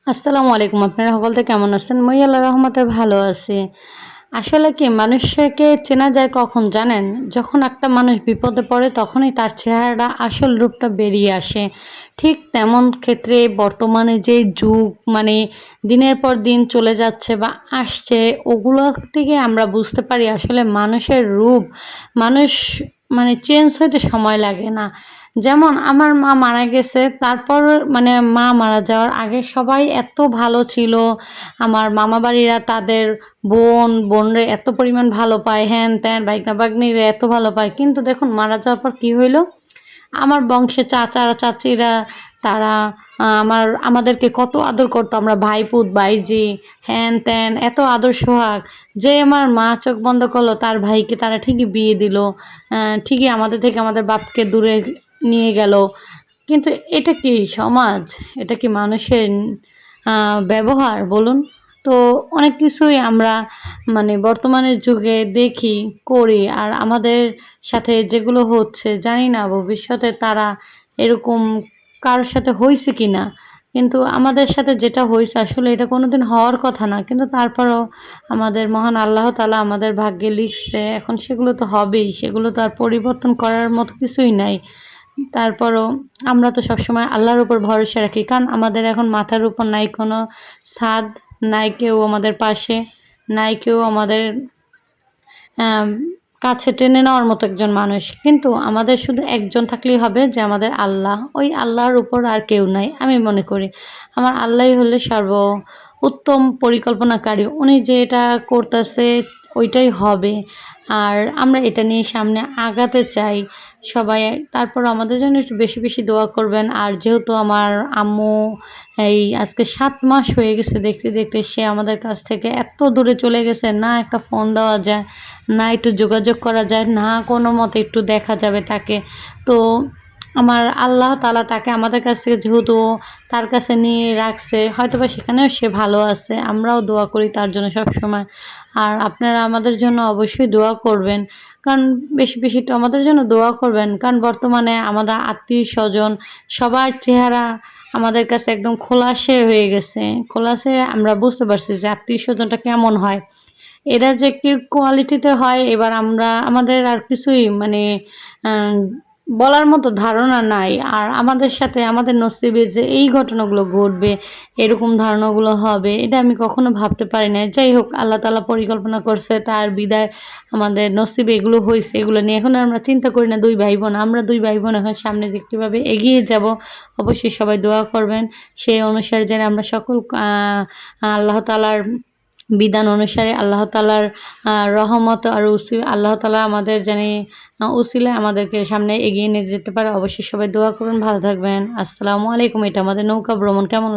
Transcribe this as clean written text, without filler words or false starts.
আসসালামু আলাইকুম। আপনারা সকলে কেমন আছেন? মই আল্লাহর রহমতে ভালো আছি। আসলে কি মানুষকে চেনা যায় কখন জানেন? যখন একটা মানুষ বিপদে পড়ে তখনই তার চেহারাটা আসল রূপটা বেরিয়ে আসে। ঠিক তেমন ক্ষেত্রে বর্তমানে যে যুগ দিনের পর দিন চলে যাচ্ছে বা আসছে ওগুলো থেকে আমরা বুঝতে পারি আসলে মানুষের রূপ মানুষ চেঞ্জ হইতে সময় লাগে না। যেমন আমার মা মারা গেছে তারপর মা মারা যাওয়ার আগে সবাই এত ভালো ছিল। আমার মামাবাড়িরা তাদের বোনরে এত পরিমাণ ভালো পায়, হ্যান-ত্যান ভাইগনা-ভাগ্নিরে এত ভালো পায়। কিন্তু দেখুন মারা যাওয়ার পর কি হইল? আমার বংশে চাচারা চাচিরা তারা আমাদেরকে কত আদর করতো। আমরা ভাইপুত ভাইজি হ্যান-ত্যান এত আদর সোহাগ। যে আমার মা চোখ বন্ধ করলো তার ভাইকে তারা ঠিকই বিয়ে দিল। ঠিকই আমাদের থেকে আমাদের বাপকে দূরে নিয়ে গেল। কিন্তু এটা কি সমাজ? এটা কি মানুষের ব্যবহার বলুন? তো অনেক কিছুই আমরা বর্তমানের যুগে দেখি, করি। আর আমাদের সাথে যেগুলো হচ্ছে জানি না ভবিষ্যতে তারা এরকম কারোর সাথে হইছে কিনা। কিন্তু আমাদের সাথে যেটা হইছে আসলে এটা কোনোদিন হওয়ার কথা না। কিন্তু তারপরেও আমাদের মহান আল্লাহ তাআলা আমাদের ভাগ্যে লিখছে। এখন সেগুলো তো হবেই। সেগুলো তো আর পরিবর্তন করার মতো কিছুই নাই। তারপরও আমরা তো সবসময় আল্লাহর উপর ভরসা রাখি। কারণ আমাদের এখন মাথার উপর নাই কোনো ছাদ, নাই কেউ আমাদের পাশে, নাই কেউ আমাদের আম কাছে টেনে নেওয়ার মতো একজন মানুষ। কিন্তু আমাদের শুধু একজন থাকলেই হবে যে আমাদের আল্লাহ। ওই আল্লাহর উপর আর কেউ নাই আমি মনে করি। আমার আল্লাহই হলে উত্তম পরিকল্পনাকারী। উনি যেটা করতেছে ওইটাই হবে। আর আমরা এটা নিয়ে সামনে আগাতে চাই সবাই। তারপর আমাদের জন্য একটু বেশি, বেশি দোয়া করবেন। আর যেহেতু আমার আম্মু এই আজকে ৭ মাস হয়ে গেছে দেখতে, দেখতে সে আমাদের কাছ থেকে এত দূরে চলে গেছে, না একটা ফোন দেওয়া যায়, না একটু যোগাযোগ করা যায়, না কোনো মতে একটু দেখা যাবে তাকে। তো আমার আল্লাহ তাআলা তাকে আমাদের কাছ থেকে যেহেতু তার কাছে নিয়ে রাখছে, হয়তোবা সেখানেও সে ভালো আছে। আমরাও দোয়া করি তার জন্য সবসময়। আর আপনারা আমাদের জন্য অবশ্যই দোয়া করবেন। কারণ বেশি, বেশি একটু আমাদের জন্য দোয়া করবেন। কারণ বর্তমানে আমরা আত্মীয়স্বজন সবার চেহারা আমাদের কাছে একদম খোলাসে হয়ে গেছে। খোলাসে আমরা বুঝতে পারছি যে আত্মীয়স্বজনটা কেমন হয়। এরা যে কি কোয়ালিটিতে হয় এবার আমাদের আর কিছুই আ বলার মতো ধারণা নাই। আর আমাদের সাথে আমাদের নসিবে যে এই ঘটনাগুলো ঘটবে, এরকম ধারণাগুলো হবে এটা আমি কখনো ভাবতে পারি নাই। যাই হোক আল্লাহ তাআলা পরিকল্পনা করছে তার বিদায় আমাদের নসিবে এগুলো হইছে। এগুলো নিয়ে এখন আর আমরা চিন্তা করি না ২ ভাই-বোন। আমরা 2 ভাই-বোন এখন সামনে দিকে কীভাবে এগিয়ে যাব অবশ্যই সবাই দোয়া করবেন। সেই অনুসারে যেন আমরা সকল আল্লাহ তাআলার বিধান অনুসারে আল্লাহ তাআলার রহমত আর আল্লাহ তাআলা আমাদের জানি উসিলায় আমাদেরকে সামনে এগিয়ে নিয়ে যেতে পারে। অবশ্যই সবাই দোয়া করুন। ভালো থাকবেন। আসসালামু আলাইকুম। এটা আমাদের নৌকা ভ্রমণ কেমন